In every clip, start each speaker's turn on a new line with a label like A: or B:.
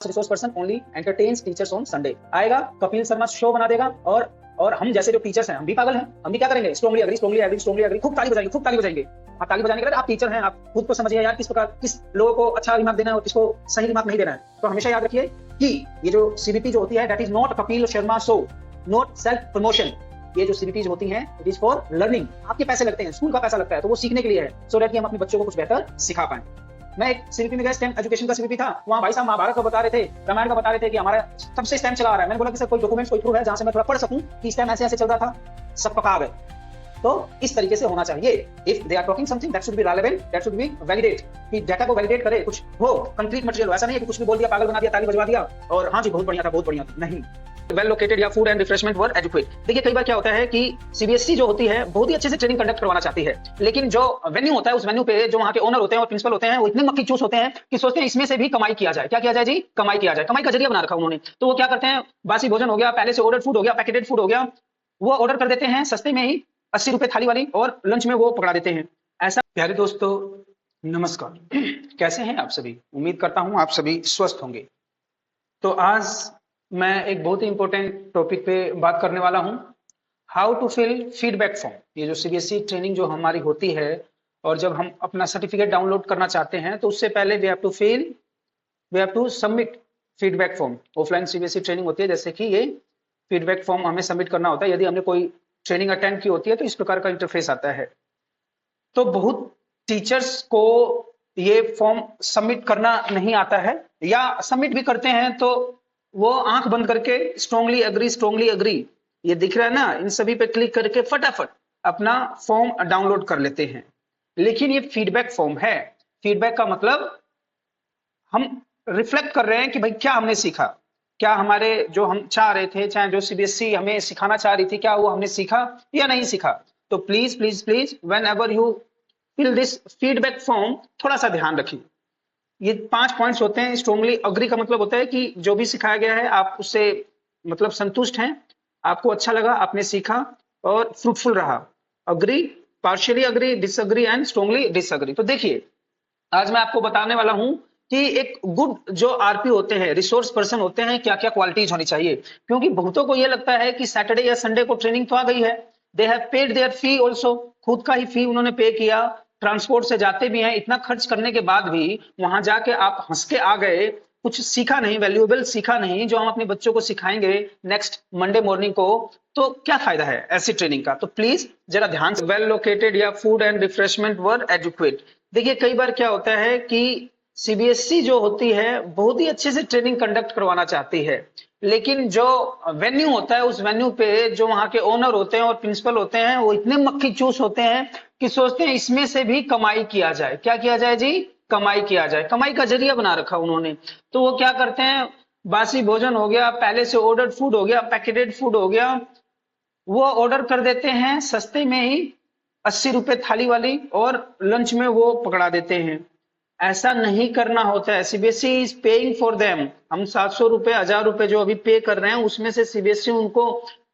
A: Resource person only entertains teachers on Sunday. आएगा Kapil Sharma show बना देगा और हम जैसे जो टीचर्स हैं हम भी पागल हैं, हम भी क्या करेंगे, strongly agree strongly agree strongly agree, खूब ताली बजाएंगे, खूब ताली बजाएंगे। हाँ, ताली बजाने के बाद आप टीचर हैं, आप खुद को समझिए यार, किस प्रकार किस लोगों को अच्छा रिमार्क देना है और किसको सही रिमार्क नहीं देना है। तो हमेशा याद रखिए कि ये जो सीबीपी जो होती है that is not Kapil Sharma show, not self promotion. ये जो सीबीपी होती है इट इज फॉर लर्निंग। आपके पैसे लगते हैं, स्कूल का पैसा लगता है, तो वो सीखने के लिए है, सो दैट कि हम अपने बच्चों को कुछ बेहतर सिखा पाए। मैं एक सीबीपी में गया, स्टेम एजुकेशन का सीबीपी था, वहां भाई साहब महाभारत का बता रहे थे, रामायण का बता रहे थे कि हमारा सबसे स्टेम चला आ रहा है। मैंने बोला कि सर कोई डॉक्यूमेंट्स कोई प्रूफ है जहां से मैं थोड़ा पढ़ सकूं कि स्टेम ऐसे ऐसे चल रहा था, सब पका गए। तो इस तरीके से होना चाहिए। If they are talking something that should be relevant, that should be validate, कि डाटा को वैलिडेट करे, कुछ हो कंक्रीट मटेरियल। ऐसा नहीं है कि कुछ भी बोल दिया, पागल बना दिया, ताली बजवा दिया और हाँ जी बहुत बढ़िया था, बहुत बढ़िया था, नहीं। वेल लोकेटेड या food and refreshment were educate. देखिए कई बार क्या होता है कि सीबीएसई जो होती है बहुत ही अच्छे से ट्रेनिंग कंडक्ट करवाना चाहती है, लेकिन जो वेन्यू होता है उस वेन्यू पे जो वहां के ओनर होते हैं और प्रिंसिपल होते हैं वो इतने मक्खी चूस होते हैं कि सोचते हैं इसमें से भी कमाई किया जाए। क्या किया जाए जी? कमाई किया जाए। कमाई का जरिया बना रखा उन्होंने। तो वो क्या करते हैं, बासी भोजन हो गया, पहले से ऑर्डर फूड हो गया, पैकेटेड फूड हो गया, वो ऑर्डर कर देते हैं सस्ते में ही, 80 रुपए थाली वाली, और लंच में वो पकड़ा देते हैं। ऐसा प्यारे दोस्तों नमस्कार, कैसे हैं आप सभी? उम्मीद करता हूं आप सभी स्वस्थ होंगे। तो आज मैं एक बहुत ही इंपॉर्टेंट टॉपिक पे बात करने वाला हूं, how to fill feedback form. ये जो सीबीएसई ट्रेनिंग जो हमारी होती है और जब हम अपना सर्टिफिकेट डाउनलोड करना चाहते हैं तो उससे पहले we have to submit feedback form. Offline CBSE training होती है, जैसे कि ये फीडबैक फॉर्म हमें सबमिट करना होता है। यदि हमने कोई ट्रेनिंग अटेंड की होती है तो इस प्रकार का इंटरफेस आता है। तो बहुत टीचर्स को ये फॉर्म सबमिट करना नहीं आता है, या सबमिट भी करते हैं तो वो आंख बंद करके स्ट्रांगली एग्री ये दिख रहा है ना, इन सभी पे क्लिक करके फटाफट अपना फॉर्म डाउनलोड कर लेते हैं। लेकिन ये फीडबैक फॉर्म है। फीडबैक का मतलब हम रिफ्लेक्ट कर रहे हैं कि भाई क्या हमने सीखा, क्या हमारे जो हम चाह रहे थे, चाहे जो सीबीएसई हमें सिखाना चाह रही थी, क्या वो हमने सीखा या नहीं सीखा। तो please please please whenever you fill this feedback form, थोड़ा सा ध्यान रखिए। ये 5 पॉइंट्स होते हैं। स्ट्रांगली अग्री का मतलब होता है कि जो भी सिखाया गया है आप उससे मतलब संतुष्ट हैं, आपको अच्छा लगा, आपने सीखा और फ्रूटफुल रहा। Agree, partially agree, disagree and strongly disagree. तो देखिए आज मैं आपको बताने वाला हूं कि एक गुड जो आरपी होते हैं, रिसोर्स पर्सन होते हैं, क्या क्या क्वालिटीज होनी चाहिए। क्योंकि बहुतों को यह लगता है कि सैटरडे या संडे को ट्रेनिंग तो आ गई है, they have paid their fee also, खुद का ही फी उन्होंने पे किया, ट्रांसपोर्ट से जाते भी हैं, इतना खर्च करने के बाद भी वहां जाके आप हंस के आ गए, कुछ सीखा नहीं, वैल्यूएबल सीखा नहीं जो हम अपने बच्चों को सिखाएंगे नेक्स्ट मंडे मॉर्निंग को, तो क्या फायदा है ऐसी ट्रेनिंग का। तो प्लीज जरा ध्यान से। वेल लोकेटेड या food and refreshment were educate. देखिए कई बार क्या होता है कि सीबीएसई जो होती है बहुत ही अच्छे से ट्रेनिंग कंडक्ट करवाना चाहती है, लेकिन जो वेन्यू होता है उस वेन्यू पे जो वहां के ओनर होते हैं और प्रिंसिपल होते हैं वो इतने मक्खी चूस होते हैं कि सोचते हैं इसमें से भी कमाई किया जाए। क्या किया जाए जी? कमाई किया जाए। कमाई का जरिया बना रखा उन्होंने। तो वो क्या करते हैं, बासी भोजन हो गया, पहले से ऑर्डर्ड फूड हो गया, पैकेटेड फूड हो गया, वो ऑर्डर कर देते हैं सस्ते में ही, 80 रुपए थाली वाली, और लंच में वो पकड़ा देते हैं। ऐसा नहीं करना होता है। CBSE is paying for them. हम 700 रुपए 1000 रुपए जो अभी पे कर रहे हैं उसमें से सीबीएसई उनको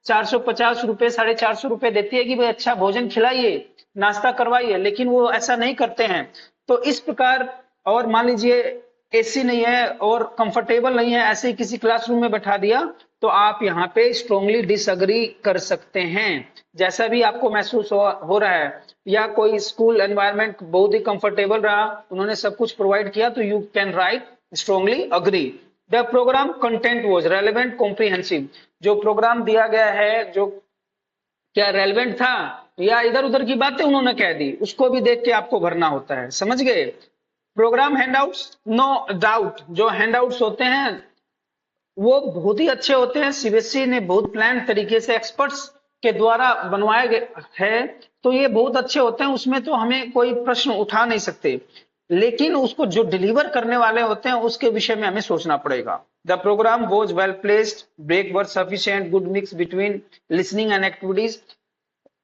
A: 450 रुपए 450 रुपए देती है कि भाई अच्छा भोजन खिलाइए, नाश्ता करवाइए, लेकिन वो ऐसा नहीं करते हैं। तो इस प्रकार, और मान लीजिए एसी नहीं है और कंफर्टेबल नहीं है, ऐसे ही किसी क्लासरूम में बैठा दिया, तो आप यहाँ पे स्ट्रांगली डिसअग्री कर सकते हैं, जैसा भी आपको महसूस हो रहा है। या कोई स्कूल एनवायरनमेंट बहुत ही कंफर्टेबल रहा, उन्होंने सब कुछ प्रोवाइड किया, तो you can write strongly agree. The programme content was relevant comprehensive. जो प्रोग्राम दिया गया है जो क्या रेलेवेंट था या इधर उधर की बातें उन्होंने कह दी, उसको भी देख के आपको भरना होता है, समझ गए। प्रोग्राम हैंडआउट्स, नो डाउट जो हैंडआउट्स होते हैं वो बहुत ही अच्छे होते हैं। सीबीएसई ने बहुत प्लान तरीके से एक्सपर्ट्स के द्वारा बनवाया गया है, तो ये बहुत अच्छे होते हैं, उसमें तो हमें कोई प्रश्न उठा नहीं सकते। लेकिन उसको जो डिलीवर करने वाले होते हैं उसके विषय में हमें सोचना पड़ेगा। The programme was well placed, break were sufficient, good mix between listening and activities.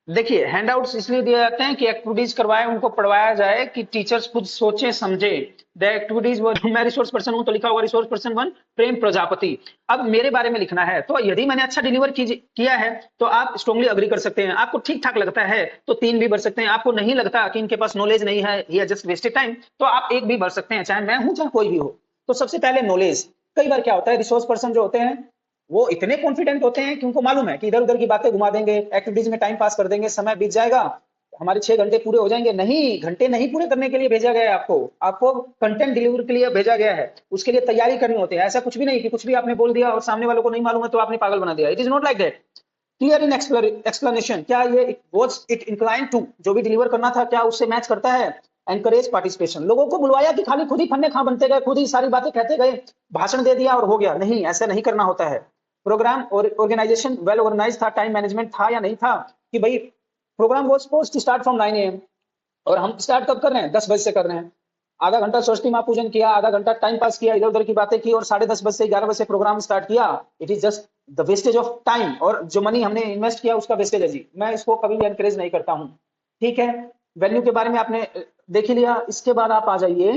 A: देखिए हैंडआउट्स इसलिए दिए जाते हैं कि एक्टिविटीज करवाए, उनको पढ़वाया जाए कि टीचर्स खुद सोचे समझे। द एक्टिविटीज मैं रिसोर्स पर्सन हूं तो लिखा होगा रिसोर्स पर्सन 1 प्रेम प्रजापति। अब मेरे बारे में लिखना है, तो यदि मैंने अच्छा डिलीवर किया है तो आप स्ट्रांगली अग्री कर सकते हैं। आपको ठीक ठाक लगता है तो 3 भी भर सकते हैं। आपको नहीं लगता कि इनके पास नॉलेज नहीं है, ये जस्ट वेस्टेड टाइम, तो आप 1 भी भर सकते हैं, चाहे मैं हूं चाहे कोई भी हो। तो सबसे पहले नॉलेज, कई बार क्या होता है, रिसोर्स पर्सन जो होते हैं वो इतने कॉन्फिडेंट होते हैं कि उनको मालूम है कि इधर उधर की बातें घुमा देंगे, एक्टिविटीज में टाइम पास कर देंगे, समय बीत जाएगा, हमारे 6 घंटे पूरे हो जाएंगे। नहीं, घंटे नहीं पूरे करने के लिए भेजा गया है आपको, आपको कंटेंट डिलीवर के लिए भेजा गया है, उसके लिए तैयारी करनी होती है। ऐसा कुछ भी नहीं कि कुछ भी आपने बोल दिया और सामने वालों को नहीं मालूम है तो आपने पागल बना दिया। It is not like that. Clear in explanation, क्या ये वाज इट इंक्लाइन टू, जो भी डिलीवर करना था क्या उससे मैच करता है। एनकरेज पार्टिसिपेशन, लोगों को बुलवाया कि खाली खुद ही फन्ने खा बनते गए, खुद ही सारी बातें कहते गए, भाषण दे दिया और हो गया। नहीं, ऐसा नहीं करना होता है। प्रोग्राम और ऑर्गेनाइजेशन वेल ऑर्गेनाइज था, टाइम मैनेजमेंट था या नहीं था, कि भाई programme was supposed to start from 9 AM और हम स्टार्ट कब कर रहे हैं, 10 बजे से कर रहे हैं। आधा घंटा सरस्वती माँ पूजन किया, आधा घंटा टाइम पास किया, इधर उधर की बातें की और 10:30 बजे से 11 बजे से प्रोग्राम स्टार्ट किया। It is just the wastage of time, और जो मनी हमने इन्वेस्ट किया उसका वेस्टेज है जी। मैं इसको कभी भी एनकरेज नहीं करता हूँ। ठीक है, वेन्यू के बारे में आपने देख ही लिया। इसके बाद आप आ जाइए,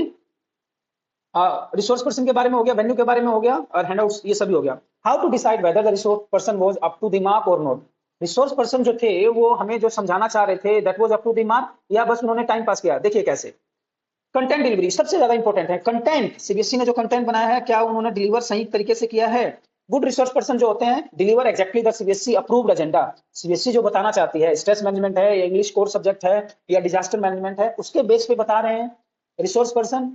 A: रिसोर्स पर्सन के बारे में हो गया, वेन्यू के बारे में हो गया और हैंडआउट्स, ये सभी हो गया। How to decide whether the resource person was up to the mark और नॉट। रिसोर्स पर्सन जो थे वो हमें जो समझाना चाह रहे थे, that was up to the mark या बस उन्होंने टाइम पास किया। देखिए कैसे, कंटेंट डिलीवरी सबसे ज्यादा इंपॉर्टेंट है। कंटेंट, सीबीएसई ने जो कंटेंट बनाया है क्या उन्होंने डिलीवर सही तरीके से किया है। गुड रिसोर्स पर्सन जो होते हैं deliver exactly the CBSE approved agenda. CBSE जो बताना चाहती है, स्ट्रेस मैनेजमेंट है या इंग्लिश कोर सब्जेक्ट है या डिजास्टर मैनेजमेंट है, उसके बेस पे बता रहे हैं resource person.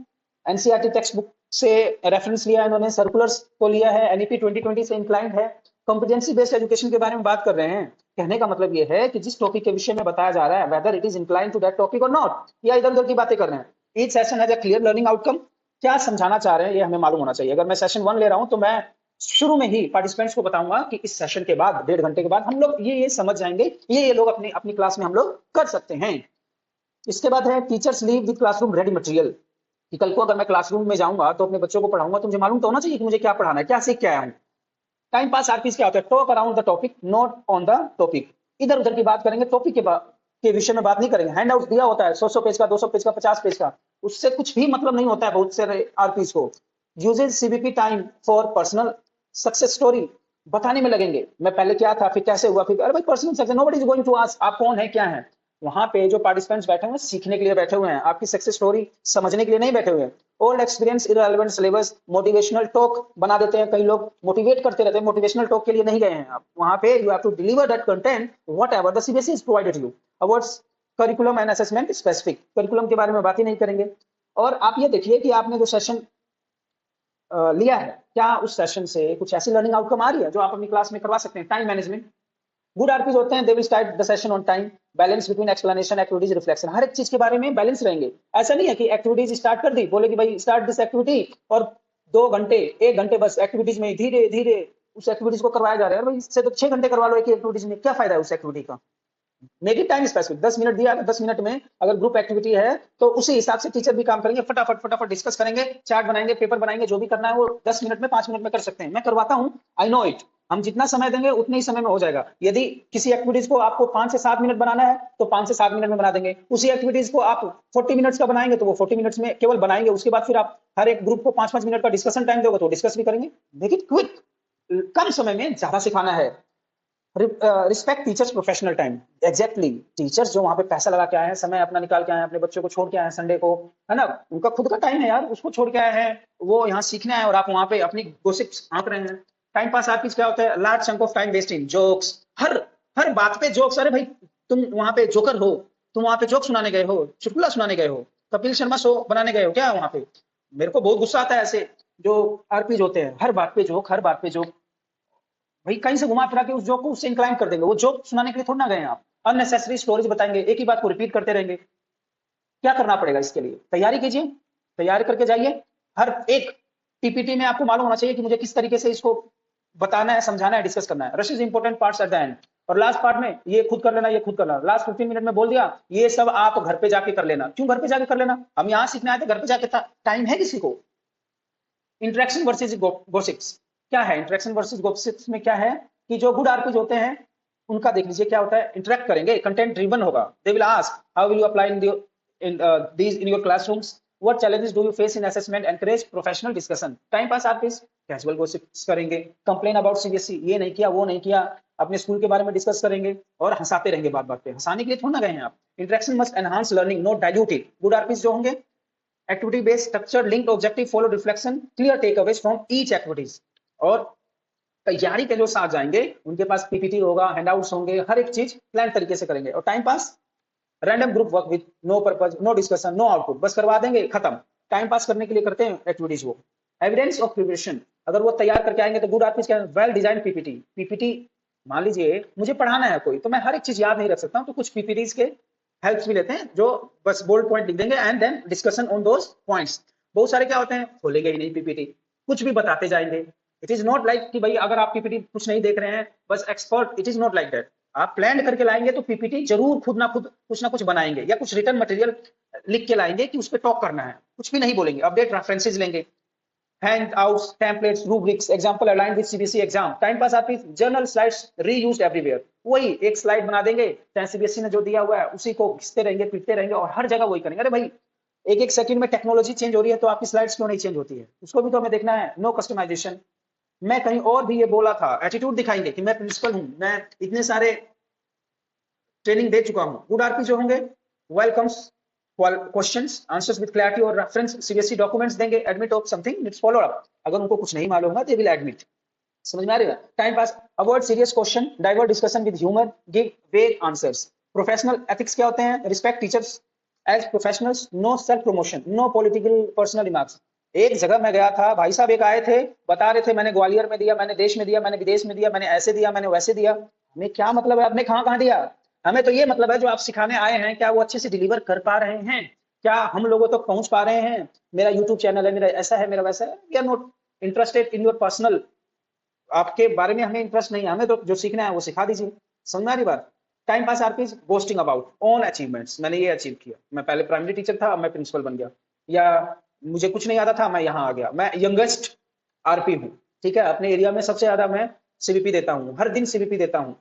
A: NCERT text book से रेफरेंस लिया है इन्होंने, सर्कुलर्स को लिया है, एनईपी 2020 से इंक्लाइंड है। कॉम्पिटेंसी बेस्ड एजुकेशन के बारे में बात कर रहे हैं। कहने का मतलब ये है कि जिस टॉपिक के विषय में बताया जा रहा है, whether it is inclined to that topic और नॉट, या इधर उधर की बातें कर रहे हैं। Each session has a clear learning outcome. क्या समझाना चाह रहे हैं ये हमें मालूम होना चाहिए। अगर मैं सेशन 1 ले रहा हूं तो मैं शुरू में ही पार्टिसिपेंट्स को बताऊंगा कि इस सेशन के बाद 1.5 घंटे के बाद हम लोग ये समझ जाएंगे, ये लोग अपनी अपनी क्लास में हम लोग कर सकते हैं। इसके बाद है teachers leave with classroom ready material, कि कल को अगर मैं क्लासरूम में जाऊंगा तो अपने बच्चों को पढ़ाऊंगा तो मुझे मालूम तो होना चाहिए कि मुझे क्या पढ़ाना है, क्या सीख के आया हूं। टाइम पास आरपीस क्या होता है, talk around the topic not on the topic. इधर उधर की बात करेंगे, टॉपिक के विषय में बात नहीं करेंगे। हैंड आउट दिया होता है 100 पेज का, 200 पेज का, 50 पेज का, उससे कुछ भी मतलब नहीं होता है बहुत से आरपीस को। Uses CBP time for personal success story, बताने में लगेंगे मैं पहले क्या था, फिर कैसे हुआ, फिर अरे भाई personal success, nobody is going to ask आप कौन है क्या है। वहां पे जो पार्टिसिपेंट्स बैठे हुए हैं सीखने के लिए बैठे हुए हैं, आपकी सक्सेस स्टोरी समझने के लिए नहीं बैठे हुए हैं। Old experience irrelevant syllabus, motivational talk बना देते हैं कई लोग, मोटिवेट करते रहते हैं, मोटिवेशनल टॉक के लिए नहीं गए हैं आप। वहां पे you have to deliver that content whatever the CBSE is provided you. Awards curriculum and assessment specific, curriculum के बारे में बात ही नहीं करेंगे। और आप ये देखिए कि आपने जो सेशन लिया है, क्या उस सेशन से कुछ ऐसी लर्निंग आउटकम आ रही है जो आप अपनी क्लास में करवा सकते हैं। टाइम मैनेजमेंट, गुड आरपीज होते हैं, they will start the session on time, balance between explanation activities reflection, हर एक चीज के बारे में बैलेंस रहेंगे। ऐसा नहीं है कि एक्टिविटीज स्टार्ट कर दी, बोले कि भाई स्टार्ट दिस एक्टिविटी और 2 घंटे 1 घंटे बस एक्टिविटीज में धीरे धीरे उस एक्टिविटीज को करवाया जा रहा है। भाई इससे तो 6 घंटे करवा लो एक एक्टिविटीज में, क्या फायदा है उस एक्टिविटी का। मेक टाइम स्पेसिफिक, 10 मिनट दिया, 10 मिनट में अगर ग्रुप एक्टिविटी है तो उसी हिसाब से टीचर भी काम करेंगे, फटाफट फटाफट डिस्कस करेंगे, चार्ट बनाएंगे, पेपर बनाएंगे, जो भी करना है वो 10 मिनट में 5 मिनट में कर सकते हैं। मैं करवाता हूँ, आई नो इट। हम जितना समय देंगे उतने ही समय में हो जाएगा। यदि किसी एक्टिविटीज को आपको 5 से 7 मिनट बनाना है तो 5 से 7 मिनट में बना देंगे। उसी एक्टिविटीज को आप 40 मिनट्स का बनाएंगे तो वो 40 मिनट्स में केवल बनाएंगे। उसके बाद फिर आप हर एक ग्रुप को 5-5 मिनट का डिस्कशन टाइम दोगे तो डिस्कस भी करेंगे। मेक इट क्विक, कम समय में ज्यादा सिखाना है। Respect teachers professional time, exactly teachers जो वहां पे पैसा लगा के आए हैं, समय अपना निकाल के आए हैं, अपने बच्चों को छोड़ के आए हैं संडे को, है ना, उनका खुद का टाइम है यार, उसको छोड़ के आए हैं, वो यहाँ सीखने आए और आप वहां पे अपनी गोसिप्स आंक रहे हैं। टाइम पास आपकी क्या होता है, large chunk of time waste in jokes, हर हर बात पे जोक्स। अरे भाई तुम वहां पे जोकर हो, तुम वहां पे जोक सुनाने गए हो, चुटकुला सुनाने गए हो, कपिल शर्मा शो बनाने गए हो क्या वहां पे। मेरे को बहुत गुस्सा आता है ऐसे जो आरपीज होते हैं, हर बात पे जोक, हर बात पे जोक। भाई कहीं से घुमा फिरा के उस जोक को उससे इंक्लाइन कर देंगे, वो जोक सुनाने के लिए थोड़ा ना गए आप। अननेसेसरी स्टोरीज बताएंगे, एक ही बात को रिपीट करते रहेंगे। क्या करना पड़ेगा इसके लिए, तैयारी कीजिए, तैयार करके जाइए। हर एक पीपीटी में आपको मालूम होना चाहिए कि मुझे किस तरीके से इसको बताना है, समझाना है, डिस्कस करना है। Rush is important parts at the end, और लास्ट पार्ट में ये खुद कर लेना, ये खुद करना। लास्ट 15 मिनट में बोल दिया, ये सब आप घर पे जाके कर लेना। क्यों घर पे जाके कर लेना, हम यहाँ सीखने आए थे, घर पे जाके टाइम है किसी को। इंटरेक्शन वर्सेज गोसिप्स, क्या है इंटरेक्शन वर्सेज गोसिप्स में, क्या है कि जो गुड आरपीज होते हैं उनका देख लीजिए क्या होता है। इंटरेक्ट करेंगे, कंटेंट ड्रिवन होगा। They will ask how will you apply in your classrooms, what challenges do you face in assessment, encourage professional discussion. Time pass RPs casual gossips करेंगे, कंप्लेन अबाउट सीबीएसई, ये नहीं किया वो नहीं किया, अपने स्कूल के बारे में डिस्कस करेंगे और हंसाते रहेंगे बात बात पे। हंसाने के लिए थोड़ा ना गए हैं आप। Interaction must enhance learning, not dilute it. Good RPs जो होंगे activity based structure, linked objective, follow reflection, clear takeaways from each activities. और तैयारी के जो साथ जाएंगे उनके पास पीपीटी होगा, हैंडआउट्स होंगे, हर एक चीज प्लान तरीके से करेंगे। और time pass, random group work with no purpose, no discussion, no output, बस करवा देंगे, खत्म। टाइम पास करने के लिए करते हैं एक्टिविटीज वो। एविडेंस ऑफ प्रिपरेशन, अगर वो तैयार करके आएंगे तो गुड आर्टिस्ट क्या, वेल डिजाइन पीपीटी। पीपीटी मान लीजिए मुझे पढ़ाना है कोई, तो मैं हर एक चीज याद नहीं रख सकता हूँ, तो कुछ पीपीटीज के हेल्प भी लेते हैं, जो बस बोल्ड पॉइंट लिख देंगे and then discussion on those points. बहुत सारे क्या होते हैं, खोलेंगे ही नहीं पीपीटी, कुछ भी बताते जाएंगे। इट इज नॉट लाइक कि भाई अगर आप पीपीटी कुछ नहीं देख रहे हैं बस expert, it is not like that. आप प्लान करके लाएंगे तो पीपीटी जरूर खुद ना कुछ बनाएंगे, या कुछ रिटर्न मटेरियल लिख के लाएंगे कि उस पर टॉक करना है, कुछ भी नहीं बोलेंगे। अपडेट रेफरेंसेज लेंगे, handouts, templates, rubrics, example aligned with CBSE exam। Time pass आपकी जर्नल स्लाइड्स रीयूज्ड एवरीवेयर, वही एक स्लाइड बना देंगे, चाहे सीबीएसई ने जो दिया हुआ है उसी को घिसते रहेंगे, पीटते रहेंगे और हर जगह वही करेंगे। अरे भाई एक एक सेकंड में टेक्नोलॉजी चेंज हो रही है तो आपकी स्लाइड्स क्यों नहीं चेंज होती है, उसको भी तो हमें देखना है। No customization. मैं कहीं और भी ये बोला था, एटीट्यूड दिखाएंगे कि मैं प्रिंसिपल हूं, मैं इतने सारे ट्रेनिंग दे चुका हूं। गुड आरपी जो होंगे, welcomes questions answers with clarity और रेफरेंस सीबीएसई डॉक्यूमेंट्स देंगे, admit of something it's follow up. अगर उनको कुछ नहीं मालूम होगा दे विल एडमिट। समझ में आ रहा है। Time pass, avoid serious question, divert discussion with humour, give vague answers. Professional ethics क्या होते हैं, respect teachers as professionals, no self promotion, no political personal remarks. एक जगह मैं गया था, भाई साहब एक आए थे, बता रहे थे मैंने ग्वालियर में दिया, मैंने देश में दिया, मैंने विदेश में दिया, मैंने ऐसे दिया, मैंने वैसे दिया। हमें क्या मतलब है आपने कहां कहां दिया, हमें तो ये मतलब है जो आप सिखाने आए हैं क्या वो अच्छे से डिलीवर कर पा रहे हैं, क्या हम लोगों तक पहुंच पा रहे हैं। मेरा यूट्यूब चैनल है, मेरा ऐसा है, मेरा वैसा है, we are not interested in your personal, आपके बारे में हमें इंटरेस्ट नहीं है, हमें तो जो सीखना है वो सिखा दीजिए। समझ में आ रही बात। Time pass RP boasting about own achievements, मैंने ये अचीव किया, मैं पहले प्राइमरी टीचर था, अब मैं प्रिंसिपल बन गया, या मुझे कुछ नहीं आता था मैं यहाँ आ गया, मैं यंगेस्ट आरपी हूँ, ठीक है, अपने एरिया में सबसे ज्यादा मैं सीवीपी देता हूँ, हर दिन सीवीपी देता हूँ।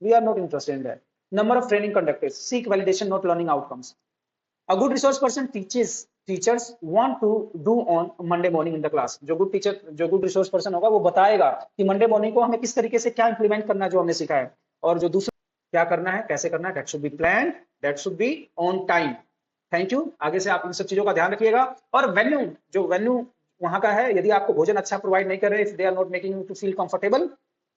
A: We are not interested in that. Number of training conducted, seek validation not learning outcomes. A good resource person teachers want to do on Monday morning in the class। जो good teacher, जो good resource person होगा वो बताएगा कि Monday morning को हमें किस तरीके से क्या इंप्लीमेंट करना है जो हमने सीखा है, और जो दूसरा क्या करना है, कैसे करना है, that should B plan, that should be on time. Thank you. आगे से आप इन सब चीजों का ध्यान रखिएगा। और वेन्यू, जो वेन्यू वहां का है, यदि आपको भोजन अच्छा प्रोवाइड नहीं कर रहे, if they are not making you to feel comfortable,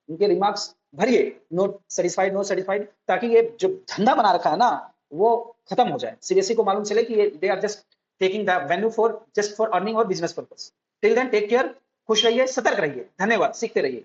A: उनके रिमार्क्स भरिए, नोट सेटिस्फाइड, नॉट सेटिस्फाइड, ताकि ये जो धंधा बना रखा है ना वो खत्म हो जाए, सीबीएसई को मालूम चले कि ये they are just taking the venue for just for earning और business purpose. Till then take care, खुश रहिए, सतर्क रहिए, धन्यवाद, सीखते रहिए।